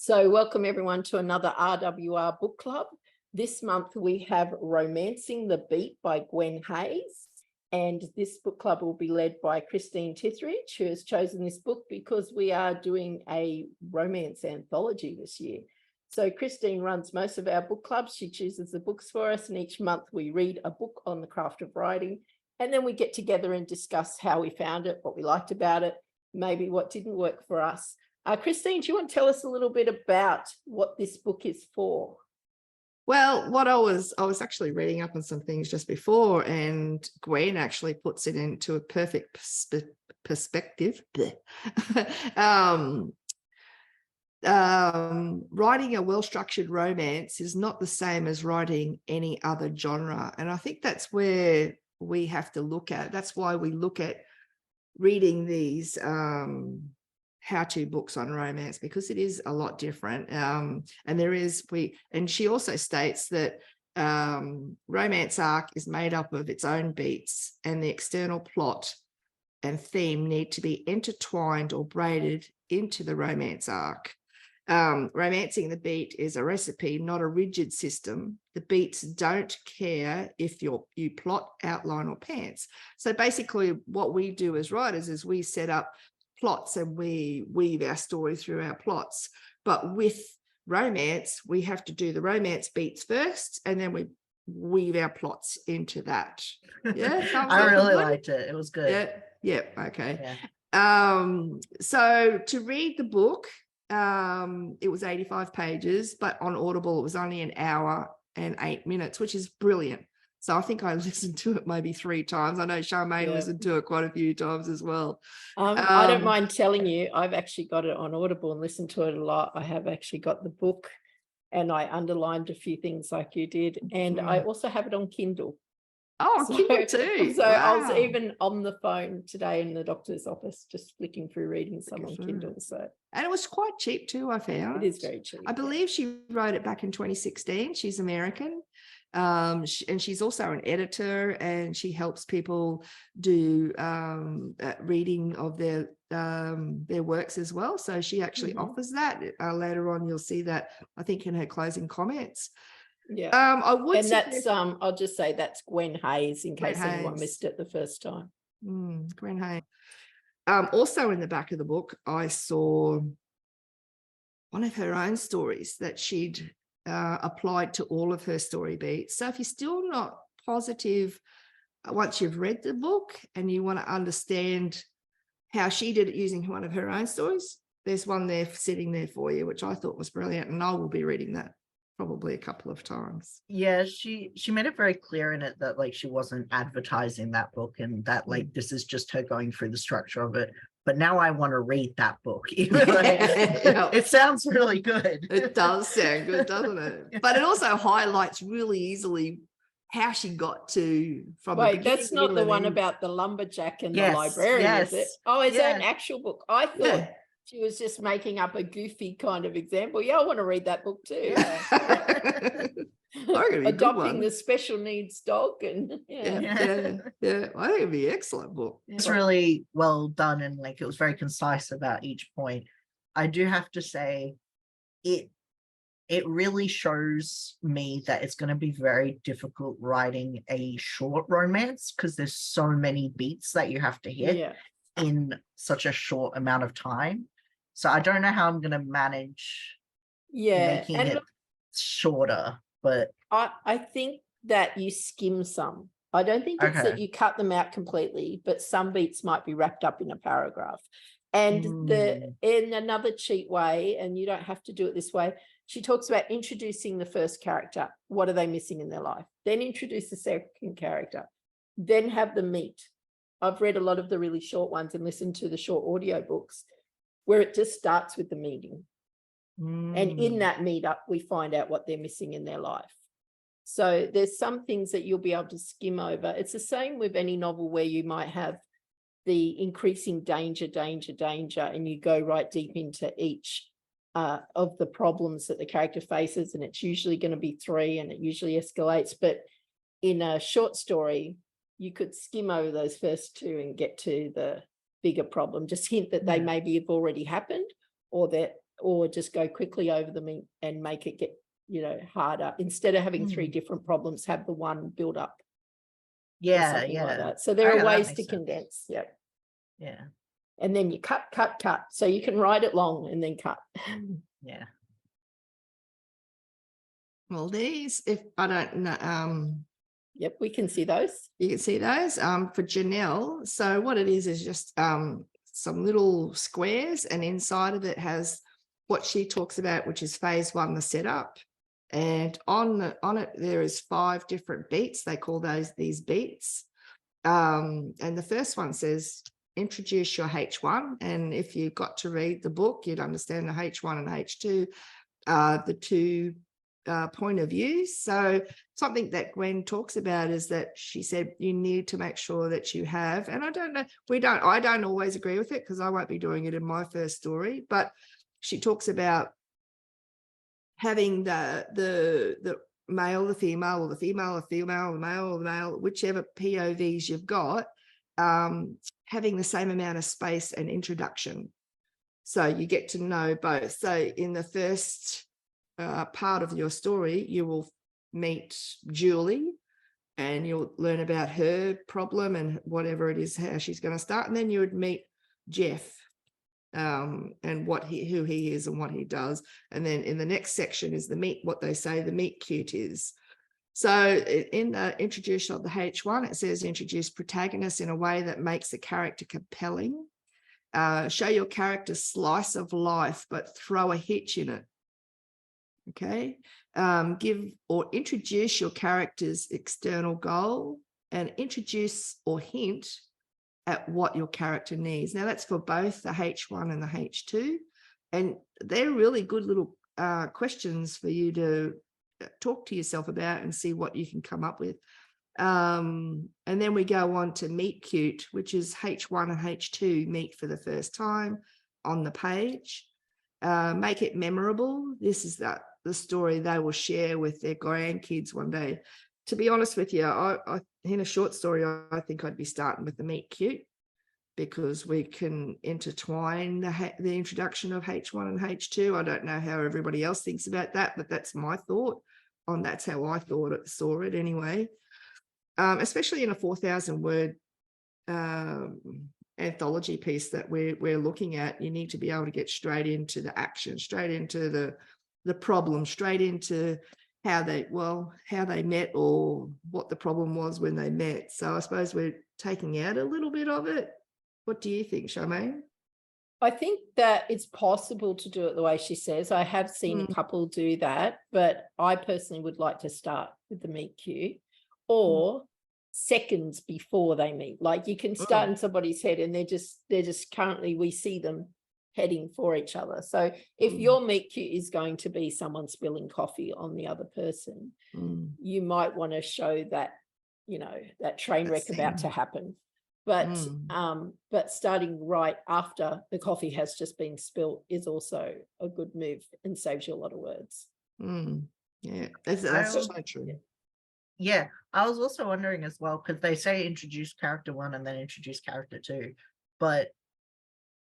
So welcome everyone to another RWR book club. This month we have Romancing the Beat by Gwen Hayes. And this book club will be led by Christine Tithridge, who has chosen this book because we are doing a romance anthology this year. So Christine runs most of our book clubs. She chooses the books for us, and each month we read a book on the craft of writing. And then we get together and discuss how we found it, what we liked about it, maybe what didn't work for us. Christine, do you want to tell us a little bit about what this book is for? Well, what I was actually reading up on some things just before, and Gwen actually puts it into a perfect perspective. Writing a well-structured romance is not the same as writing any other genre. And I think that's where we have to look at. That's why we look at reading these how-to books on romance, because it is a lot different. And she also states that romance arc is made up of its own beats, and the external plot and theme need to be intertwined or braided into the romance arc. Romancing the beat is a recipe, not a rigid system. The beats don't care if you plot, outline, or pants. So basically what we do as writers is we set up plots and we weave our story through our plots. But with romance, we have to do the romance beats first, and then we weave our plots into that. Yeah, I really liked it. It was good. Yeah. Okay. Yeah. So to read the book, it was 85 pages, but on Audible it was only an hour and 8 minutes, which is brilliant. So I think I listened to it maybe 3 times. I know Charmaine listened to it quite a few times as well. I don't mind telling you, I've actually got it on Audible and listened to it a lot. I have actually got the book, and I underlined a few things like you did. And I also have it on Kindle. Oh, Kindle too. So I was even on the phone today in the doctor's office, just flicking through reading some on Kindle. And it was quite cheap too, I found. It is very cheap. I believe she wrote it back in 2016. She's American. And she's also an editor, and she helps people do reading of their works as well. So she actually offers that. Later on, you'll see that, I think, in her closing comments. Yeah. That's I'll just say that's Gwen Hayes, in case anyone missed it the first time. Gwen Hayes. Also in the back of the book, I saw one of her own stories that she'd applied to all of her story beats. So if you're still not positive once you've read the book and you want to understand how she did it using one of her own stories, there's one there sitting there for you, which I thought was brilliant, and I will be reading that probably a couple of times. Yeah, she made it very clear in it that like she wasn't advertising that book, and that like this is just her going through the structure of it. But now I want to read that book. It sounds really good. It does sound good, doesn't it? But it also highlights really easily how she got to from. Wait, that's not the one about the lumberjack and the librarian, is it? Oh, is that an actual book? I thought she was just making up a goofy kind of example. Yeah, I want to read that book too. Adopting the special needs dog, and I think it'd be an excellent book. It's really well done, and like it was very concise about each point. I do have to say, it really shows me that it's going to be very difficult writing a short romance, because there's so many beats that you have to hit in such a short amount of time. So I don't know how I'm going to manage making it shorter, but I think that you skim some. I don't think it's that you cut them out completely, but some beats might be wrapped up in a paragraph. And in another cheat way, and you don't have to do it this way, she talks about introducing the first character. What are they missing in their life? Then introduce the second character. Then have them meet. I've read a lot of the really short ones and listened to the short audio books where it just starts with the meeting. And in that meetup, we find out what they're missing in their life. So there's some things that you'll be able to skim over. It's the same with any novel where you might have the increasing danger, and you go right deep into each of the problems that the character faces, and it's usually going to be 3, and it usually escalates. But in a short story, you could skim over those first 2 and get to the bigger problem. Just hint that they maybe have already happened, or that or just go quickly over them and make it get, harder. Instead of having 3 different problems, have the one build up. Yeah, Something yeah. like that. So there Okay, are that ways makes to sense. condense. Yep. Yeah, And then you cut. So you can write it long and then cut. yeah. Well, these, if I don't know, Yep, we can see those. you can see those for Janelle. So what it is just some little squares, and inside of it has what she talks about, which is phase 1, the setup. And on it, there is 5 different beats. They call these beats. And the first one says, introduce your H1. And if you got to read the book, you'd understand the H1 and H2, the 2 point of view. So something that Gwen talks about is that she said you need to make sure that you have, and I don't know, I don't always agree with it because I won't be doing it in my first story, but she talks about having the male, the female, or the female, the male, whichever POVs you've got, having the same amount of space and introduction. So you get to know both. So in the first part of your story, you will meet Julie and you'll learn about her problem and whatever it is, how she's going to start. And then you would meet Jeff and who he is and what he does. And then in the next section is the meet cute is. So in the introduction of the H1, it says introduce protagonists in a way that makes the character compelling. Show your character's slice of life, but throw a hitch in it. Okay. Give or introduce your character's external goal and introduce or hint at what your character needs. Now that's for both the H1 and the H2. And they're really good little questions for you to talk to yourself about and see what you can come up with. And then we go on to meet cute, which is H1 and H2 meet for the first time on the page. Make it memorable. This is the story they will share with their grandkids one day. To be honest with you, I in a short story, I think I'd be starting with the meet cute because we can intertwine the introduction of H1 and H2. I don't know how everybody else thinks about that, but that's my thought on that's how I saw it anyway. Especially in a 4,000 word anthology piece that we're looking at, you need to be able to get straight into the action, straight into the problem, straight into how they met or what the problem was when they met. So I suppose we're taking out a little bit of it. What do you think, Charmaine? I think that it's possible to do it the way she says. I have seen a couple do that, but I personally would like to start with the meet cute or seconds before they meet. Like you can start in somebody's head and they're just currently, we see them heading for each other. So if your meet cute is going to be someone spilling coffee on the other person, you might want to show that, that train wreck about to happen. But starting right after the coffee has just been spilled is also a good move and saves you a lot of words. Yeah, that's so true. Yeah, I was also wondering as well, because they say introduce character 1 and then introduce character 2, but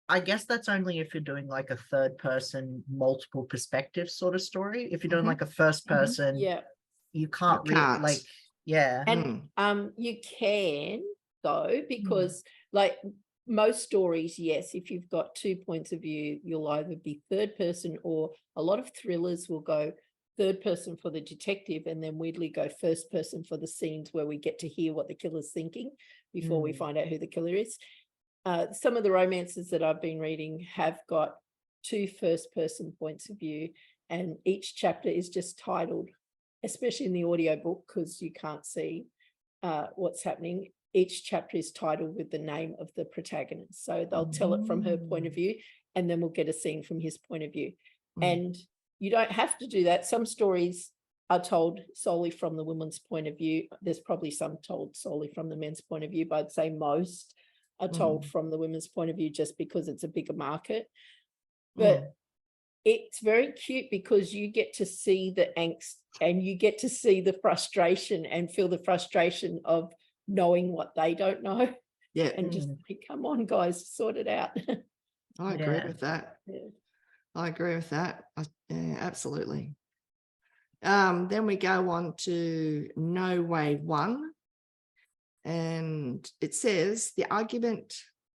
I guess that's only if you're doing like a third person, multiple perspective sort of story. If you're doing like a first person, you can't really like, And you can though, because like most stories, yes, if you've got 2 points of view, you'll either be third person, or a lot of thrillers will go third person for the detective and then weirdly go first person for the scenes where we get to hear what the killer's thinking before we find out who the killer is. Some of the romances that I've been reading have got 2 first person points of view, and each chapter is just titled, especially in the audio book because you can't see what's happening. Each chapter is titled with the name of the protagonist. So they'll tell it from her point of view, and then we'll get a scene from his point of view. And you don't have to do that. Some stories are told solely from the woman's point of view. There's probably some told solely from the men's point of view, but I'd say most are told from the women's point of view just because it's a bigger market. But it's very cute because you get to see the angst and you get to see the frustration and feel the frustration of knowing what they don't know. And just like, come on, guys, sort it out. I agree with that. I agree with that. Yeah, absolutely. Then we go on to No Way One. And it says the argument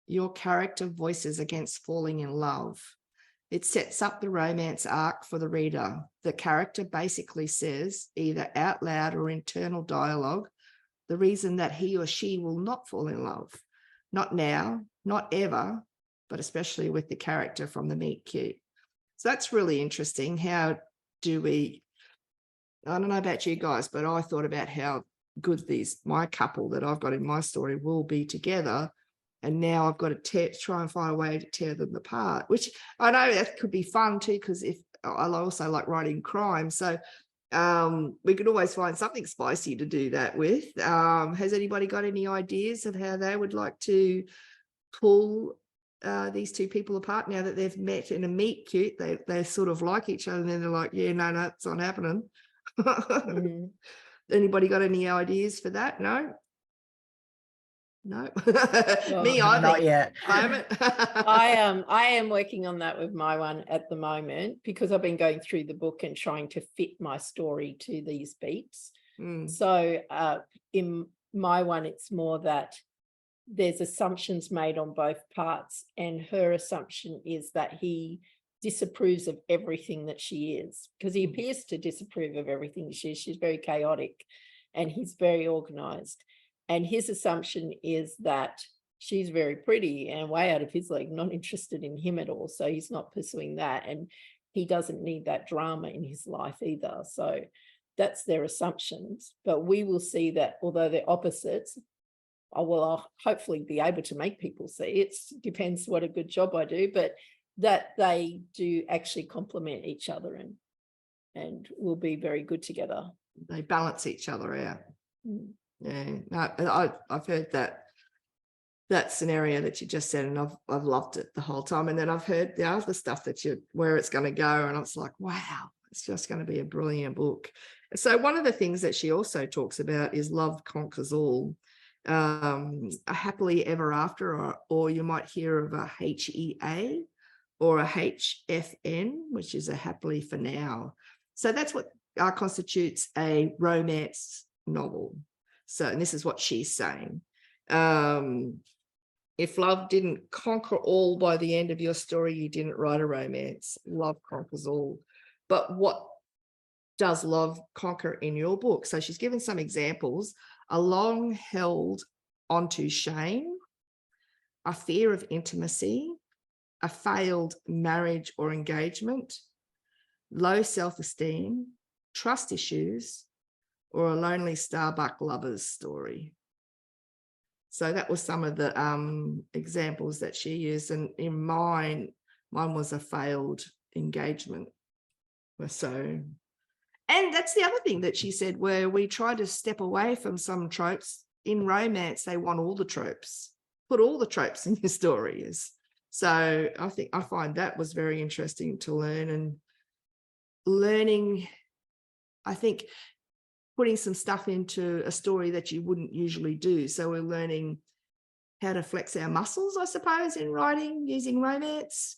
your character voices against falling in love. It sets up the romance arc for the reader. The character basically says, either out loud or internal dialogue, the reason that he or she will not fall in love. Not now, not ever, but especially with the character from the meet cute. So that's really interesting. How do we, I don't know about you guys, but I thought about how good my couple that I've got in my story will be together. And now I've got to try and find a way to tear them apart, which I know that could be fun too, because if I also like writing crime. So we could always find something spicy to do that with. Has anybody got any ideas of how they would like to pull these two people apart now that they've met in a meet cute? They sort of like each other, and then they're like, yeah, no, it's not happening. Anybody got any ideas for that? No. Well, Me, Not yet. I am working on that with my one at the moment, because I've been going through the book and trying to fit my story to these beats. So in my one, it's more that there's assumptions made on both parts, and her assumption is that he disapproves of everything that she is, because he appears to disapprove of everything she is. She's very chaotic and he's very organized. And his assumption is that she's very pretty and way out of his league, not interested in him at all. So he's not pursuing that. And he doesn't need that drama in his life either. So that's their assumptions. But we will see that although they're opposites, I'll hopefully be able to make people see. It depends what a good job I do, but that they do actually complement each other and will be very good together. They balance each other out. Yeah, no, I've heard that scenario that you just said, and I've loved it the whole time. And then I've heard the other stuff that where it's going to go, and it's like, wow, it's just going to be a brilliant book. So one of the things that she also talks about is love conquers all. A happily ever after, or you might hear of a HEA or a HFN, which is a happily for now. So that's what constitutes a romance novel. So, and this is what she's saying. If love didn't conquer all by the end of your story, you didn't write a romance. Love conquers all. But what does love conquer in your book? So she's given some examples: a long held onto shame, a fear of intimacy, a failed marriage or engagement, low self-esteem, trust issues, or a lonely Starbucks lover's story. So that was some of the examples that she used. And in mine was a failed engagement. So, and that's the other thing that she said, where we try to step away from some tropes. In romance, they want all the tropes. Put all the tropes in your stories. So I find that was very interesting to learn, and learning, I think, putting some stuff into a story that you wouldn't usually do. So we're learning how to flex our muscles, I suppose, in writing using romance,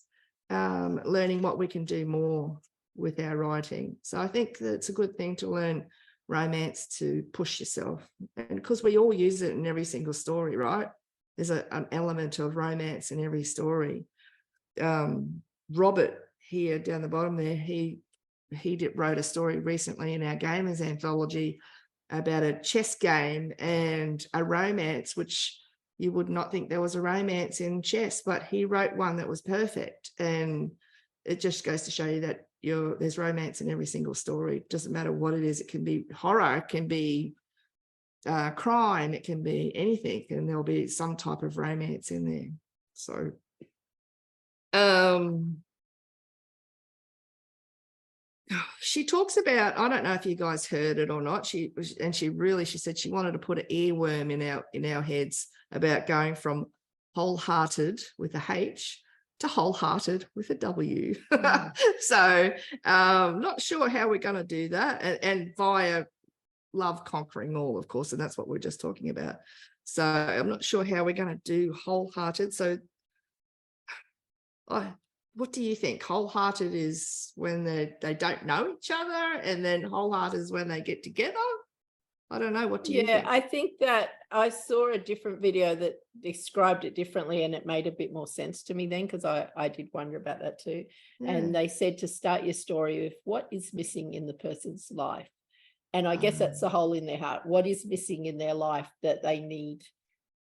learning what we can do more with our writing. So I think that's a good thing to learn romance, to push yourself. And because we all use it in every single story, right? There's an element of romance in every story. Robert here down the bottom there, he wrote a story recently in our Gamers Anthology about a chess game and a romance, which you would not think there was a romance in chess, but he wrote one that was perfect. And it just goes to show you that there's romance in every single story. It doesn't matter what it is. It can be horror, it can be crime, it can be anything, and there'll be some type of romance in there. So she talks about, I don't know if you guys heard it or not, she said she wanted to put an earworm in our heads about going from wholehearted with a H to wholehearted with a W. So not sure how we're going to do that, and via love conquering all, of course, and that's what we're just talking about. So I'm not sure how we're going to do wholehearted. So what do you think? Wholehearted is when they don't know each other, and then wholehearted is when they get together? I don't know. What do you think? I think that I saw a different video that described it differently, and it made a bit more sense to me then, because I did wonder about that too. Yeah. And they said to start your story with what is missing in the person's life. And I guess that's the hole in their heart. What is missing in their life that they need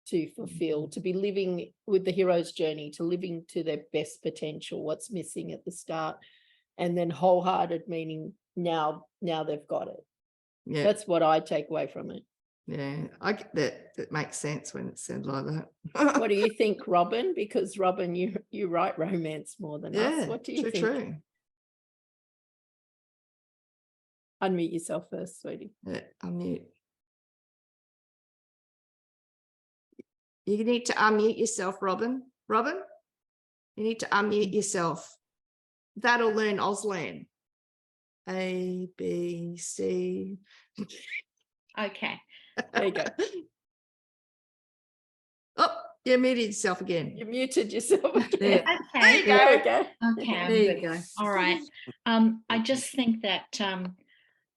to fulfill, to be living with the hero's journey, to living to their best potential? What's missing at the start? And then wholehearted meaning now they've got it. Yeah, That's what I take away from it. yeah, I get that. It makes sense when it's said like that. What do you think, Robin? Because Robin, you write romance more than us. What do you think? True. Unmute yourself first, sweetie. Yeah, unmute. You need to unmute yourself, Robin. Robin, you need to unmute yourself. That'll learn Auslan. A, B, C. Okay. There you go. Oh, you muted yourself again. You muted yourself again. There Okay. you There go. we go. Okay. There you go. All right. I just think that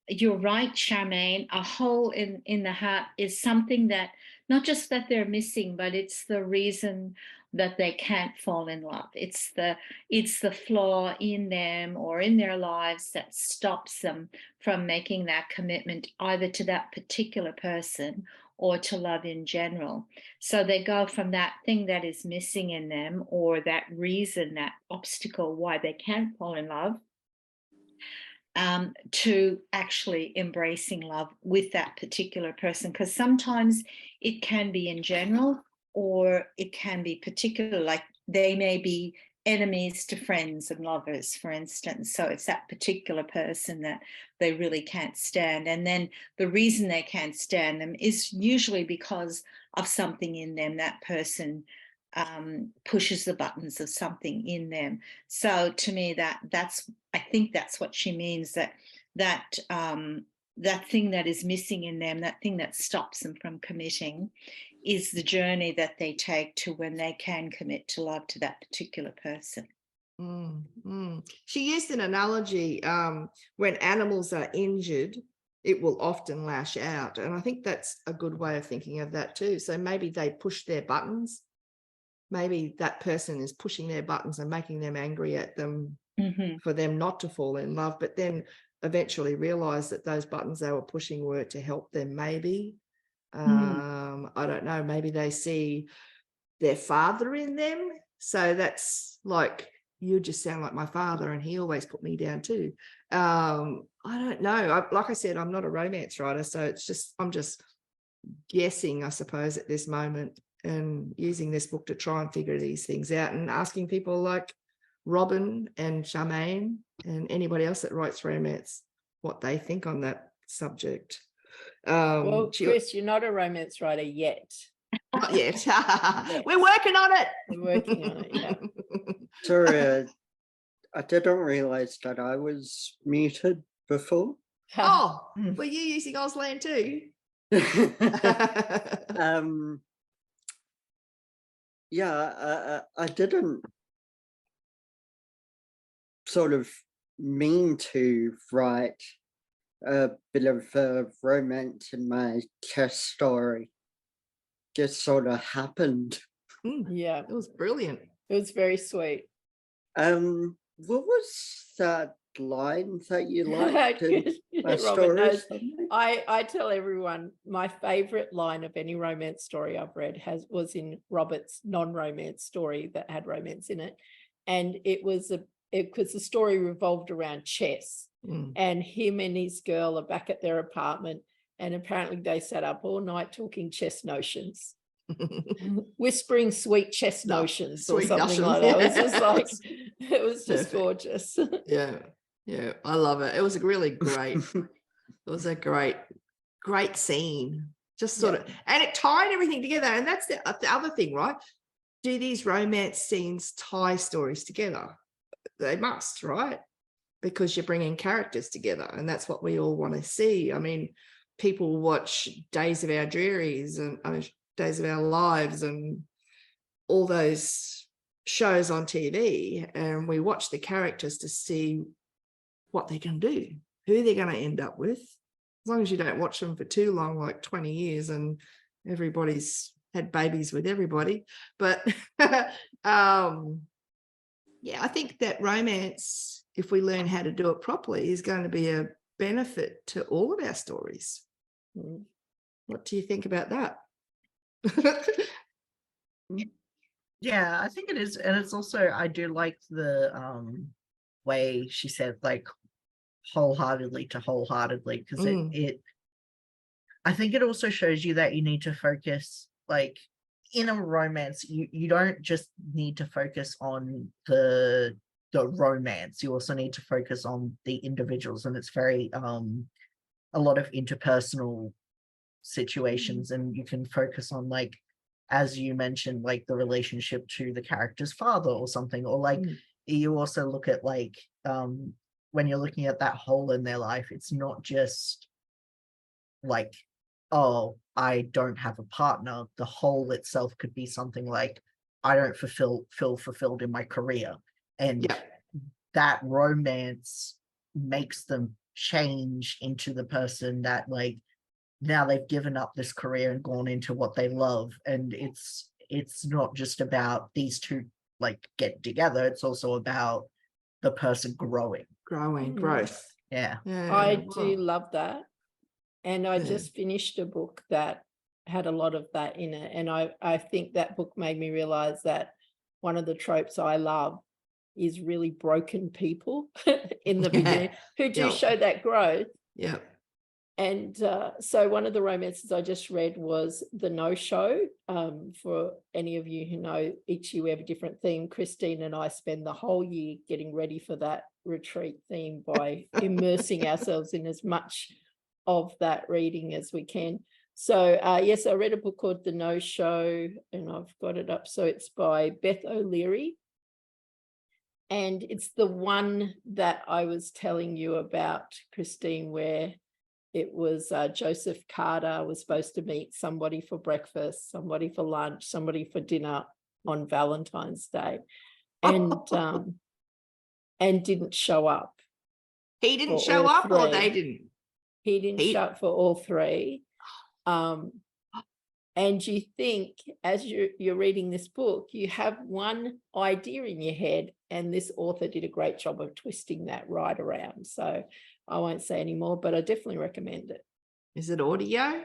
you're right, Charmaine. A hole in the heart is something that not just that they're missing, but it's the reason that they can't fall in love. It's the flaw in them or in their lives that stops them from making that commitment either to that particular person or to love in general. So they go from that thing that is missing in them, or that reason, that obstacle why they can't fall in love, to actually embracing love with that particular person. Because sometimes it can be in general, or it can be particular, like they may be enemies to friends and lovers, for instance. So it's that particular person that they really can't stand. And then the reason they can't stand them is usually because of something in them. That person pushes the buttons of something in them. So to me, I think that's what she means, that thing that is missing in them, that thing that stops them from committing, is the journey that they take to when they can commit to love to that particular person. She used an analogy, when animals are injured, it will often lash out. And I think that's a good way of thinking of that too. So maybe they push their buttons. Maybe that person is pushing their buttons and making them angry at them for them not to fall in love, but then eventually realize that those buttons they were pushing were to help them, maybe. I don't know, maybe they see their father in them. So that's like, you just sound like my father and he always put me down too. I don't know. Like I said, I'm not a romance writer, so it's just, I'm just guessing, I suppose, at this moment, and using this book to try and figure these things out, and asking people like Robin and Charmaine and anybody else that writes romance what they think on that subject. Well, Chris, you're not a romance writer yet. Not yet. We're working on it. We're working on it, yeah. Sorry, I didn't realize that I was muted before. Oh, were you using Auslan too? Yeah, I didn't sort of mean to write a bit of romance in my chess story. Just sort of happened. Yeah, It was brilliant. it was very sweet. What was that line that you liked in my Robert story? knows. I tell everyone my favorite line of any romance story I've read was in Robert's non-romance story that had romance in it, and it was the story revolved around chess, and him and his girl are back at their apartment, and apparently they sat up all night talking chess notions. Whispering sweet chess notions or sweet something notions, like that. It was yeah. just like, it was just Perfect. gorgeous. Yeah, I love it. It was a really great, it was a great scene. Just sort of, and it tied everything together. And that's the other thing, right? Do these romance scenes tie stories together? They must, right? Because you're bringing characters together, and that's what we all want to see. I mean, people watch Days of Our Drearies and Days of Our Lives and all those shows on TV and we watch the characters to see what they can do, who they're going to end up with. As long as you don't watch them for too long, like 20 years, and everybody's had babies with everybody. But yeah, I think that romance, if we learn how to do it properly, is going to be a benefit to all of our stories. What do you think about that? Yeah, I think it is. And it's also, I do like the way she said, like, wholeheartedly to wholeheartedly, because it I think it also shows you that you need to focus, like, in a romance, you don't just need to focus on the romance, you also need to focus on the individuals, and it's very a lot of interpersonal situations, and you can focus on, like, as you mentioned, like the relationship to the character's father or something, or like you also look at, like, when you're looking at that hole in their life, it's not just like, oh, I don't have a partner. The hole itself could be something like, I don't feel fulfilled in my career, and that romance makes them change into the person that, like, now they've given up this career and gone into what they love. And it's not just about these two, like, get together, it's also about the person growth. Yeah. I do love that. And I just finished a book that had a lot of that in it. And I think that book made me realize that one of the tropes I love is really broken people in the beginning who do show that growth. Yeah. And so one of the romances I just read was The No-Show. For any of you who know, each year we have a different theme. Christine and I spend the whole year getting ready for that retreat theme by immersing ourselves in as much of that reading as we can. So yes, I read a book called The No-Show, and I've got it up. So it's by Beth O'Leary. And it's the one that I was telling you about, Christine, where it was Joseph Carter was supposed to meet somebody for breakfast, somebody for lunch, somebody for dinner on Valentine's Day, and didn't show up. He didn't show up, or they didn't? He didn't show up for all three. And you think, as you're reading this book, you have one idea in your head, and this author did a great job of twisting that right around. So I won't say any more, but I definitely recommend it. Is it audio?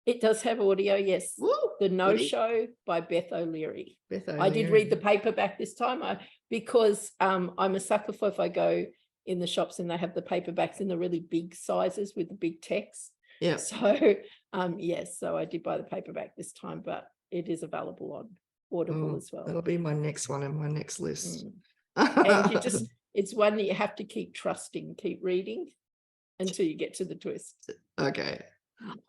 It does have audio, yes. Woo, The No-Show by Beth O'Leary. Beth O'Leary. I did read the paperback this time because I'm a sucker for, if I go in the shops and they have the paperbacks in the really big sizes with the big text. Yeah. So yes, so I did buy the paperback this time, but it is available on Audible as well. That'll be my next one in my next list. And it's one that you have to keep trusting, keep reading until you get to the twist. Okay.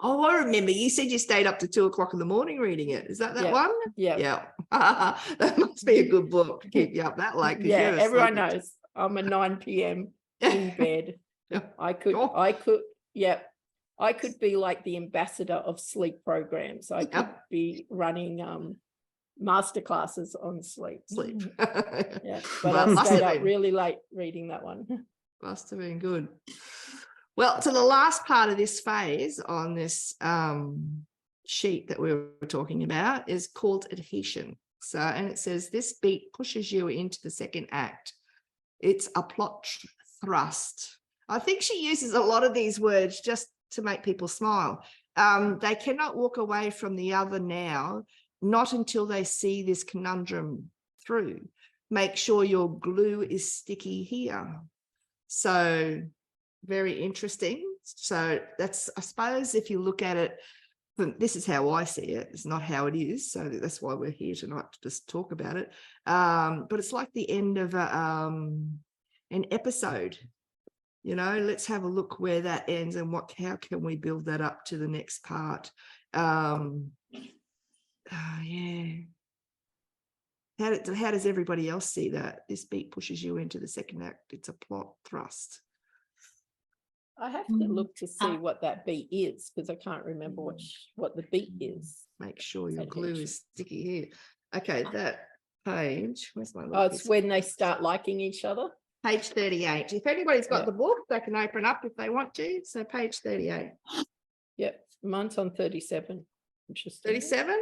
Oh, I remember you said you stayed up to 2 o'clock in the morning reading it. Is that one? Yeah. That must be a good book to keep you up that late. Yeah, everyone knows I'm a 9 p.m. in bed. I could be like the ambassador of sleep programs. I could be running masterclasses on sleep. Yeah, but I stayed up really late reading that one. Must have been good. Well, so the last part of this phase on this sheet that we were talking about is called adhesion. So, and it says this beat pushes you into the second act. It's a plot thrust. I think she uses a lot of these words just to make people smile. They cannot walk away from the other now, not until they see this conundrum through. Make sure your glue is sticky here. So very interesting. So that's, I suppose, if you look at it, this is how I see it. It's not how it is. So that's why we're here tonight to just talk about it. But it's like the end of an episode. You know, let's have a look where that ends and how can we build that up to the next part. Yeah. How does everybody else see that? This beat pushes you into the second act. It's a plot thrust. I have to look to see what that beat is, because I can't remember what the beat is. Make sure your glue is sticky here. Okay, that page. Where's my little Oh, it's piece? when they start liking each other. Page 38. If anybody's got Yeah. the book, they can open up if they want to. So page 38. Yep, mine's on 37. Interesting. 37?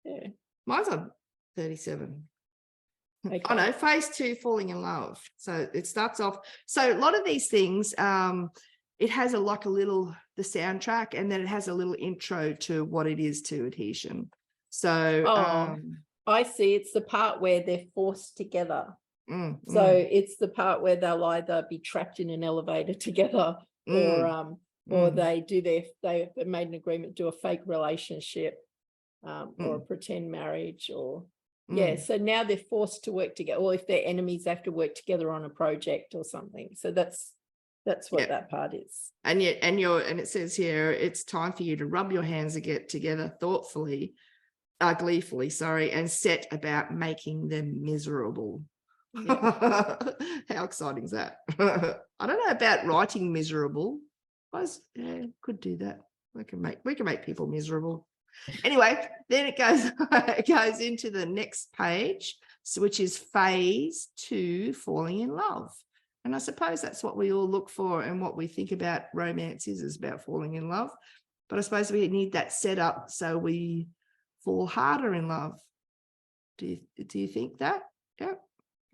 Yeah. Mine's on 37. Okay. Oh no, phase 2, falling in love. So it starts off. So a lot of these things, it has like a little, the soundtrack, and then it has a little intro to what it is to adhesion. So I see. It's the part where they're forced together. So mm. it's the part where they'll either be trapped in an elevator together, or they've made an agreement, do a fake relationship, or a pretend marriage, or so now they're forced to work together, or if they're enemies, they have to work together on a project or something. So that's what that part is. And it says here, it's time for you to rub your hands together thoughtfully, gleefully, and set about making them miserable. Yeah. How exciting is that? I don't know about writing miserable. Could do that. We can make people miserable. Anyway, then it goes into the next page, which is phase 2, falling in love. And I suppose that's what we all look for, and what we think about romance is about falling in love. But I suppose we need that set up so we fall harder in love. Do you think that? Yeah.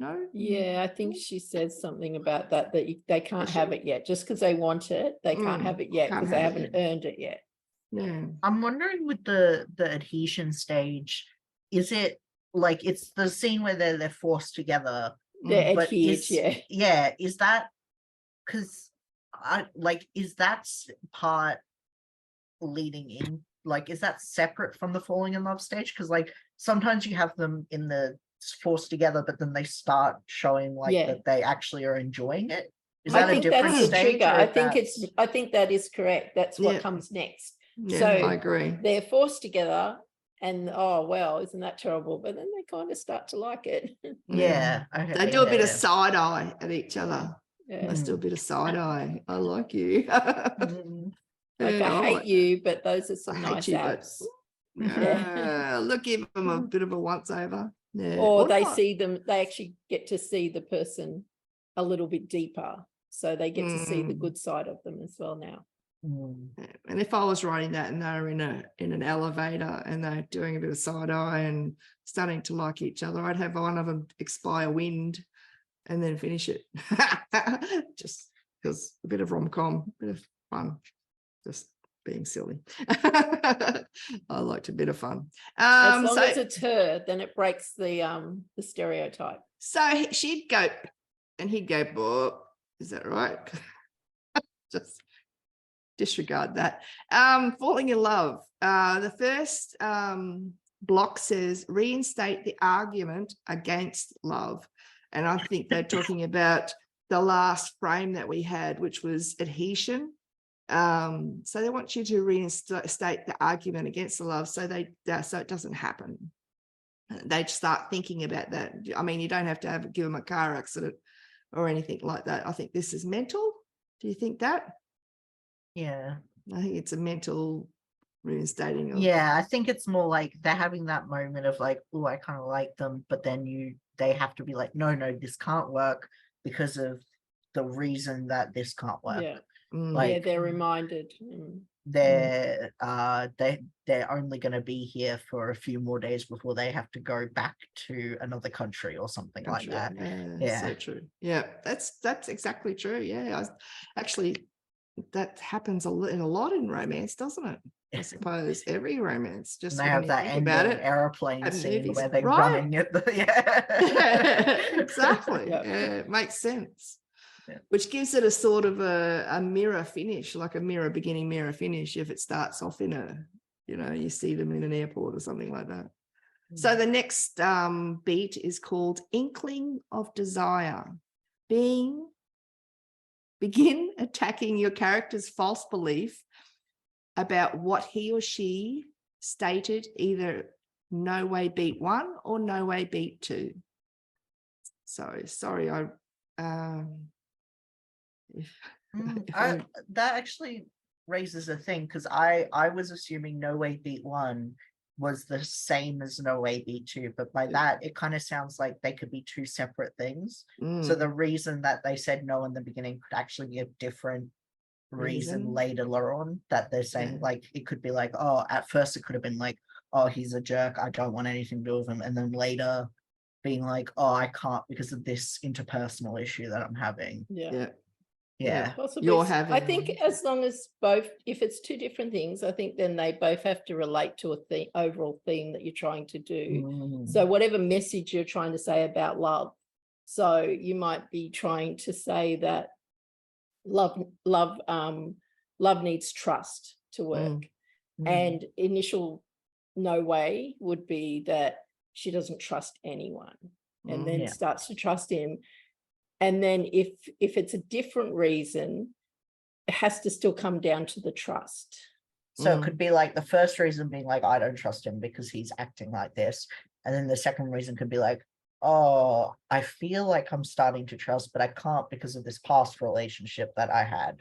No? Yeah, I think she says something about that they can't have it yet. Just because they want it, they can't have it yet because they haven't earned it yet. Yeah. I'm wondering with the adhesion stage, is it like it's the scene where they're forced together? They're but adhered, is that because is that part leading in, like, is that separate from the falling in love stage? Because like sometimes you have them in the forced together, but then they start showing that they actually are enjoying it. Is that a different that's the stage? trigger. I think that is correct. That's what comes next. Yeah, So I agree. They're forced together, and oh well, isn't that terrible? But then they kind of start to like it. Yeah. Okay, they do a bit of side eye at each other. Yeah. Let's do a bit of side eye. I like you. Like I hate you, but those are some nice apps. Look, give them a bit of a once over. Yeah. Or they actually get to see the person a little bit deeper. So they get to see the good side of them as well now. And if I was writing that and they're in an elevator and they're doing a bit of side eye and starting to like each other, I'd have one of them expire wind and then finish it. Just because a bit of rom-com, a bit of fun, just being silly. I liked a bit of fun. As long as it's her, then it breaks the stereotype. So she'd go and he'd go, "Boop, is that right?" Just disregard that. Falling in love. The first block says reinstate the argument against love. And I think they're talking about the last frame that we had, which was adhesion. So they want you to reinstate the argument against the love so it doesn't happen. They start thinking about that. I mean, you don't have to give them a car accident or anything like that. I think this is mental. Do you think that? Yeah. I think it's a mental reinstating. I think it's more like they're having that moment of like, oh, I kind of like them, but then they have to be like, no, this can't work because of the reason that this can't work. Yeah. Like, they're reminded. They're only going to be here for a few more days before they have to go back to another country or something like that. Yeah, so true. Yeah, that's exactly true. Yeah, actually, that happens in a lot in romance, doesn't it? I suppose every romance. Just and they have that ending airplane scene where they're running at the exactly. Yeah, it makes sense. Yeah. Which gives it a sort of a mirror finish, like a mirror beginning, mirror finish. If it starts off in you see them in an airport or something like that. So the next beat is called Inkling of Desire. Begin attacking your character's false belief about what he or she stated, either no way beat 1 or no way beat 2. So sorry, that actually raises a thing, because I was assuming no way beat 1 was the same as no AB2, but by that it kind of sounds like they could be two separate things. So the reason that they said no in the beginning could actually be a different reason later on that they're saying, like it could be like, oh, at first it could have been like, oh, he's a jerk, I don't want anything to do with him, and then later being like, oh, I can't because of this interpersonal issue that I'm having. Yeah. Possibly. You're I having think as long as both, if it's two different things, I think then they both have to relate to a theme, overall theme that you're trying to do. So whatever message you're trying to say about love. So you might be trying to say that love needs trust to work. And initial no way would be that she doesn't trust anyone, and then starts to trust him. And then if it's a different reason, it has to still come down to the trust. So it could be like the first reason being like, I don't trust him because he's acting like this. And then the second reason could be like, oh, I feel like I'm starting to trust, but I can't because of this past relationship that I had.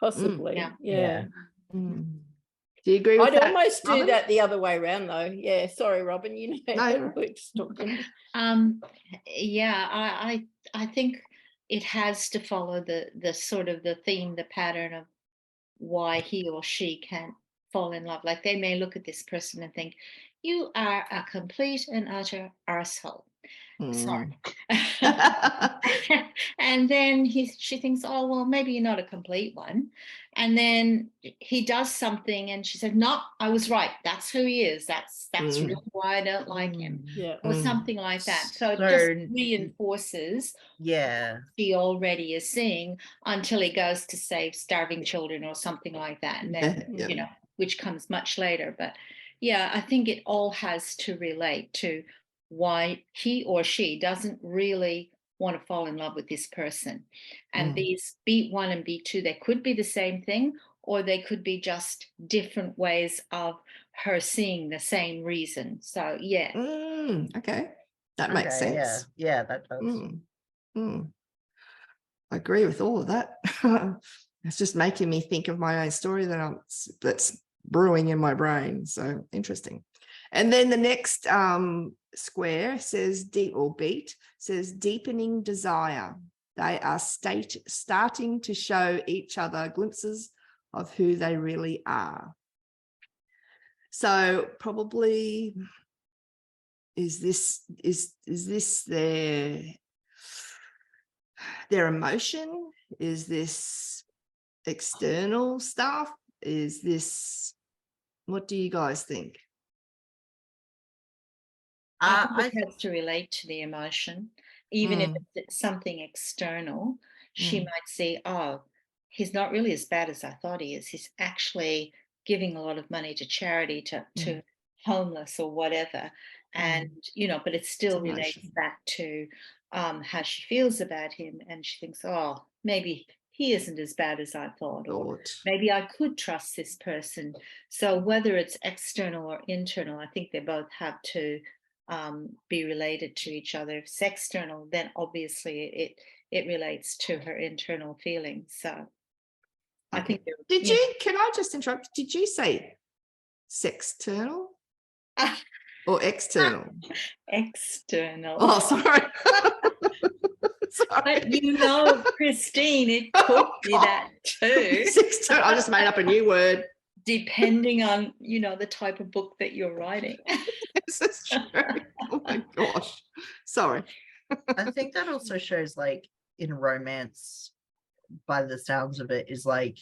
Possibly. Yeah. Do you agree with I'd that, almost do Robin? that the other way around though. Yeah, sorry, Robin, you know, No. we're just talking. Yeah, I think it has to follow the sort of the theme, the pattern of why he or she can't fall in love. Like they may look at this person and think, you are a complete and utter arsehole. Sorry. And then she thinks, oh, well, maybe you're not a complete one. And then he does something and she said, no, I was right. That's who he is. That's really why I don't like him. Or something like that. So it just reinforces he already is seeing until he goes to save starving children or something like that. And then, you know, which comes much later. But yeah, I think it all has to relate to why he or she doesn't really want to fall in love with this person. And these B1 and B2, they could be the same thing, or they could be just different ways of her seeing the same reason. So yeah. Okay, that makes sense. Yeah, that does. I agree with all of that. It's just making me think of my own story that's brewing in my brain. So interesting. And then the next square says beat says deepening desire. They are starting to show each other glimpses of who they really are. So probably is this their emotion? Is this external stuff? Is this, what do you guys think? I think it has to relate to the emotion. Even if it's something external, she might see, oh, he's not really as bad as I thought he is. He's actually giving a lot of money to charity, to homeless or whatever. And, you know, but it still relates back to how she feels about him. And she thinks, oh, maybe he isn't as bad as I thought, or maybe I could trust this person. So whether it's external or internal, I think they both have to be related to each other. If it's external, then obviously it relates to her internal feelings. So I think can I just interrupt? Did you say sexternal or external? External. Oh, sorry. But you know, Christine, it could be that too. I just made up a new word. Depending on, you know, the type of book that you're writing. Yes, that's true. Oh my gosh. Sorry. I think that also shows, like, in romance, by the sounds of it, is like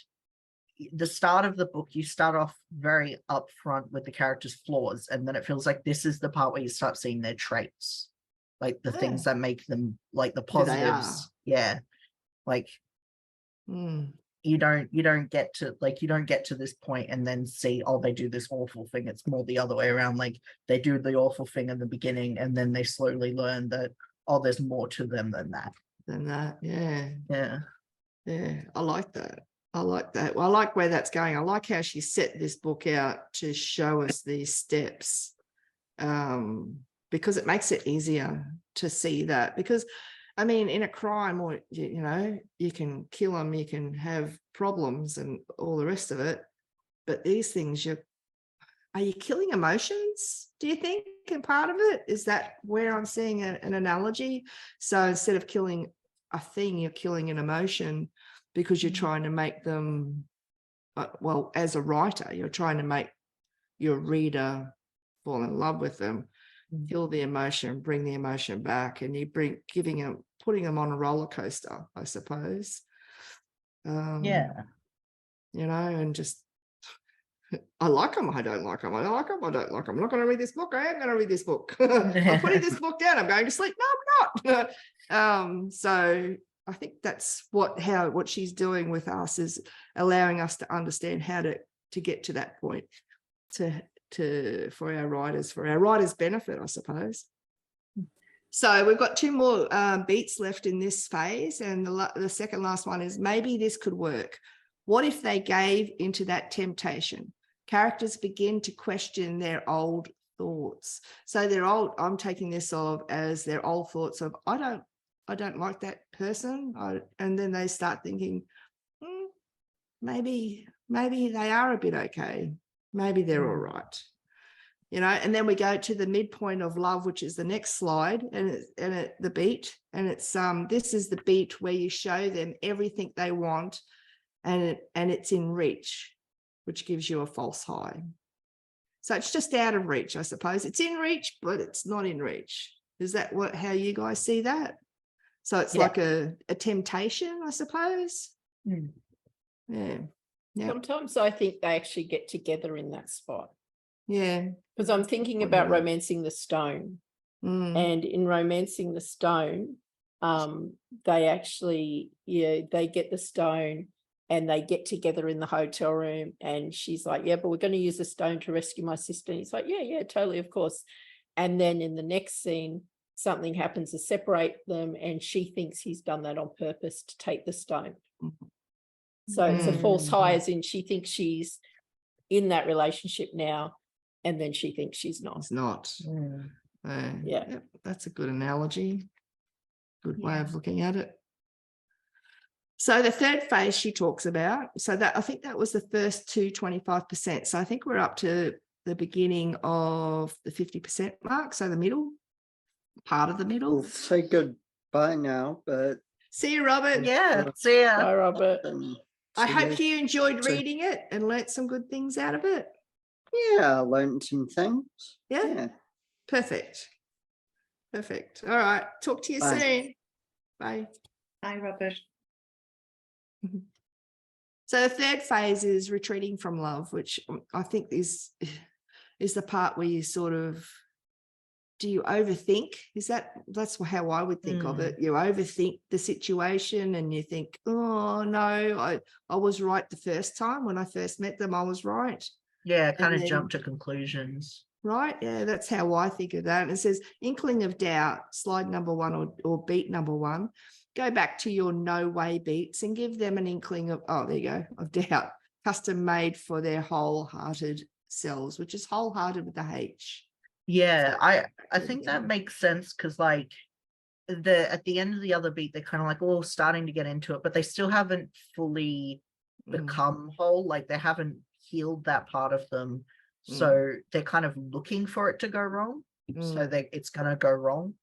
the start of the book, you start off very upfront with the characters' flaws, and then it feels like this is the part where you start seeing their traits, like the things that make them, like the positives. Yeah. Like you don't get to this point and then see, oh, they do this awful thing. It's more the other way around. Like they do the awful thing in the beginning and then they slowly learn that, oh, there's more to them than that. Yeah. I like that. Well, I like where that's going. I like how she set this book out to show us these steps, because it makes it easier to see that. Because I mean, in a crime, or you know, you can kill them, you can have problems and all the rest of it, but these things, are you killing emotions, do you think? And part of it is that where I'm seeing an analogy. So instead of killing a thing, you're killing an emotion because you're trying to make them, well, as a writer, you're trying to make your reader fall in love with them, kill the emotion, bring the emotion back, and you putting them on a roller coaster, I suppose. Yeah. You know, and just, I like them, I don't like them, I like them, I don't like them. I'm not going to read this book, I am going to read this book. I'm putting this book down, I'm going to sleep. No, I'm not. So I think that's what she's doing with us, is allowing us to understand how to get to that point, for our writers' benefit, I suppose. So we've got 2 more beats left in this phase, and the second last one is, maybe this could work. What if they gave into that temptation? Characters begin to question their old thoughts. So I'm taking this as their old thoughts of, I don't like that person. And then they start thinking, maybe they are a bit okay. Maybe they're all right. You know, and then we go to the midpoint of love, which is the next slide, the beat, and it's this is the beat where you show them everything they want, and it's in reach, which gives you a false high. So it's just out of reach, I suppose. It's in reach, but it's not in reach. Is that how you guys see that? So it's like a temptation, I suppose. Yeah. Sometimes I think they actually get together in that spot. Yeah. Because I'm thinking about Romancing the Stone. And in Romancing the Stone, they actually, they get the stone and they get together in the hotel room, and she's like, yeah, but we're going to use the stone to rescue my sister. And he's like, yeah, totally, of course. And then in the next scene, something happens to separate them, and she thinks he's done that on purpose to take the stone. So it's a false high, as in she thinks she's in that relationship now, and then she thinks she's not. It's not. Yeah, that's a good analogy. Good way of looking at it. So the third phase she talks about, so that I think that was the first 25%. So I think we're up to the beginning of the 50% mark. So the middle, part of the middle. We'll say goodbye now, but see you, Robert. Yeah, see ya. bye, Robert. I hope you enjoyed reading it and learnt some good things out of it. Yeah, I learned some things. Yeah. Perfect. All right. Talk to you soon. Bye. Bye, Robert. So the third phase is retreating from love, which I think is the part where you sort of, do you overthink? That's how I would think of it. You overthink the situation and you think, oh no, I was right the first time when I first met them, I was right. Yeah, kind of jump to conclusions. Right. Yeah, that's how I think of that. And it says inkling of doubt, slide number 1 or beat number 1. Go back to your no way beats and give them an inkling of, there you go, of doubt, custom made for their wholehearted selves, which is wholehearted with the H. Yeah, I think that makes sense, because like at the end of the other beat, they're kind of like all starting to get into it, but they still haven't fully become whole. Like they haven't healed that part of them. So they're kind of looking for it to go wrong. So it's going to go wrong.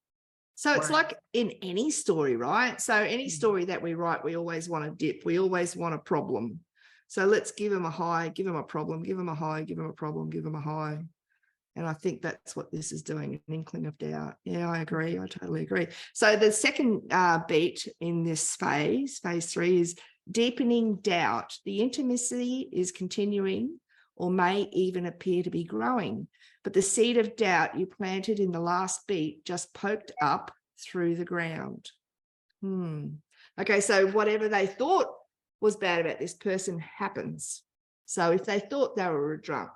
So it's like in any story, right? So any story that we write, we always want a dip. We always want a problem. So let's give them a high, give them a problem, give them a high, give them a problem, give them a high. And I think that's what this is doing, an inkling of doubt. Yeah, I agree. I totally agree. So the second beat in this phase 3, is deepening doubt. The intimacy is continuing or may even appear to be growing, but the seed of doubt you planted in the last beat just poked up through the ground. Okay, so whatever they thought was bad about this person happens. So if they thought they were a drunk,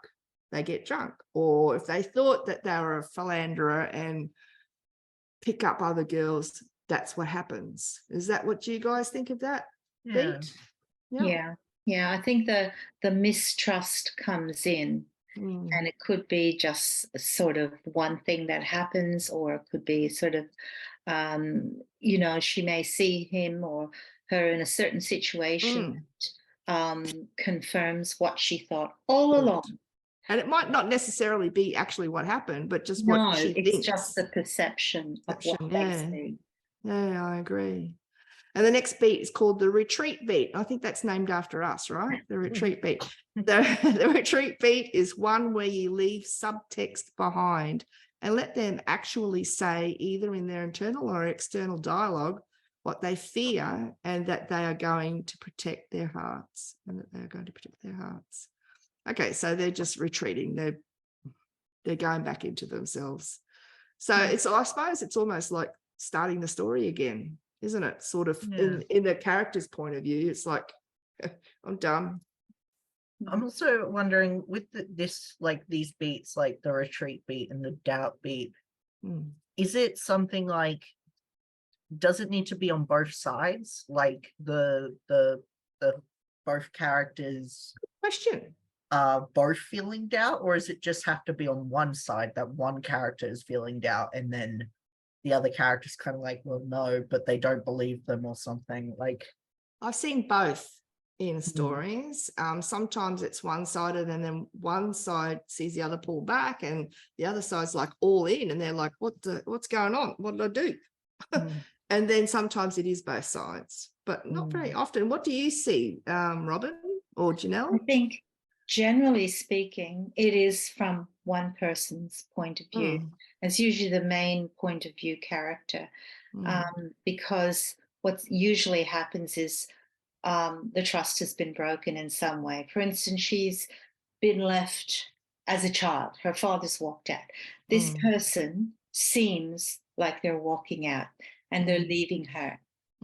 they get drunk. Or if they thought that they were a philanderer and pick up other girls, that's what happens. Is that what you guys think of that beat? Yeah. I think the mistrust comes in, and it could be just sort of one thing that happens, or it could be sort of, she may see him or her in a certain situation, confirms what she thought all along. And it might not necessarily be actually what happened, but just No, what she it's thinks. just the perception of what they see. Yeah, I agree. And the next beat is called the retreat beat. I think that's named after us, right? The retreat beat. The retreat beat is one where you leave subtext behind and let them actually say, either in their internal or external dialogue, what they fear, and that they are going to protect their hearts, Okay, so they're just retreating. They're going back into themselves. So it's, I suppose it's almost like starting the story again, isn't it? Sort of in the character's point of view, it's like, I'm done. I'm also wondering with this, like these beats, like the retreat beat and the doubt beat, is it something like, does it need to be on both sides? Like the both characters Question. Both feeling doubt, or is it just have to be on one side, that one character is feeling doubt and then the other character's kind of like, well, no, but they don't believe them or something? Like, I've seen both in stories. Sometimes it's one-sided and then one side sees the other pull back and the other side's like all in and they're like, what's going on? What did I do? And then sometimes it is both sides, but not very often. What do you see, Robin or Janelle? I think generally speaking, it is from one person's point of view. It's usually the main point of view character, because what usually happens is the trust has been broken in some way. For instance, she's been left as a child. Her father's walked out. This person seems like they're walking out and they're leaving her,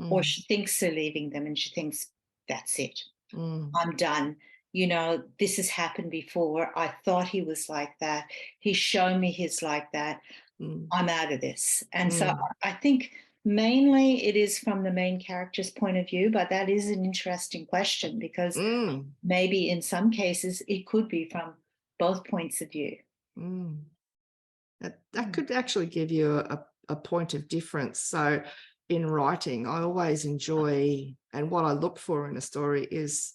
or she thinks they're leaving them and she thinks, that's it. I'm done. You know, this has happened before. I thought he was like that. He's shown me he's like that. I'm out of this. And so I think mainly it is from the main character's point of view, but that is an interesting question because maybe in some cases it could be from both points of view. That could actually give you a point of difference. So in writing, I always enjoy, and what I look for in a story is